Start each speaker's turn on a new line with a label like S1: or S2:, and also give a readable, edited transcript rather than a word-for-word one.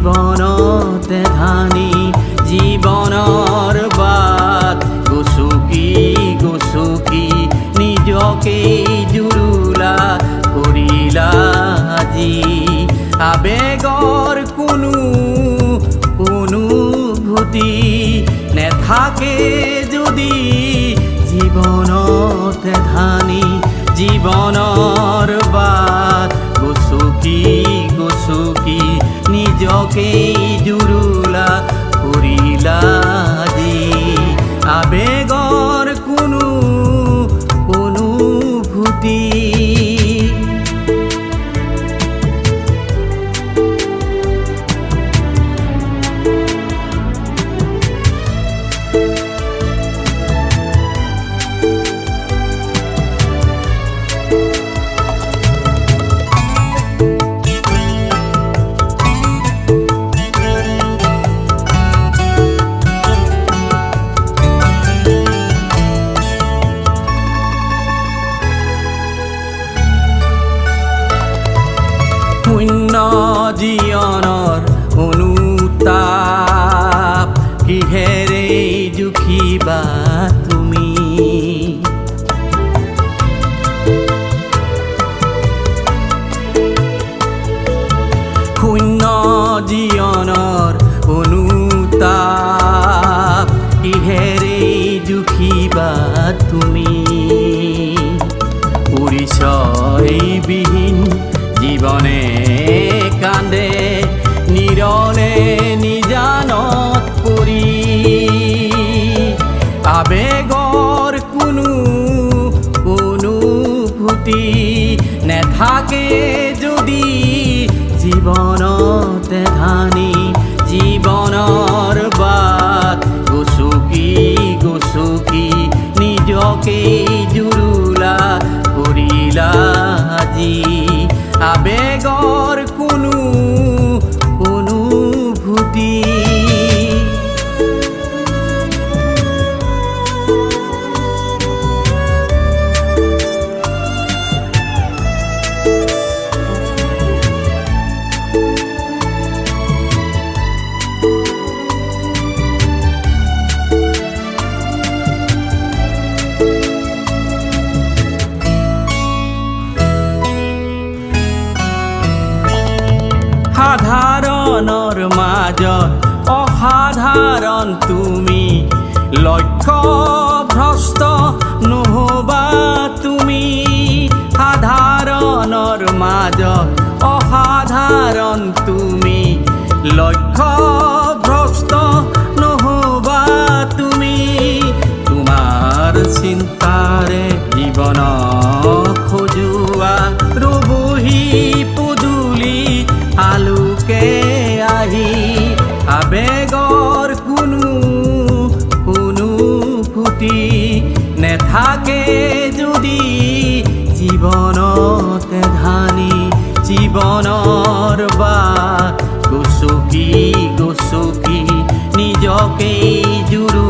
S1: জীৱনতে ধানি জীৱনৰ বাট গচকি গচকি নিজকেই জুৰুলা কৰিলা আজি আবেগৰ কোনো অনুভূতি নেথাকে যদি জীৱনতে ধানি জীৱনৰ বাট গচকি গচকি নিজকেই জুৰুলা কৰিলা আজি আবেগৰ কোনো অনুভূতি শূন্য জীৱনৰ অনুতাপ কিহেৰে জুখিবা তুমি শূন্য জীৱনৰ অনুতাপ কিহেৰে জুখিবা তুমি পৰিচয়বিহীন জীৱনে কান্দে নিৰলে নিজানত পৰি আবেগৰ কোনো অনুভূতি নেথাকে যদি জীৱনতে ধানি জীৱনৰ বাট গচকি গচকি নিজকেই জুৰুলা কৰিলা আজি আবেগৰ কোনো অনুভূতি সাধাৰণৰ মাজত অসাধাৰণ তুমি লক্ষ্যভ্ৰষ্ট নহবা তুমি সাধাৰণৰ মাজত অসাধাৰণ তুমি লক্ষ্যভ্ৰষ্ট নহবা তুমি তোমাৰ চিন্তাৰে জীৱন খোজোৱা ৰবহি পদূলি আলোকে আহি আবেগৰ কোনো অনুভূতি নেথাকে যদি জীৱনতে ধানি জীৱনৰ বাট গচকি গচকি নিজকেই জুৰু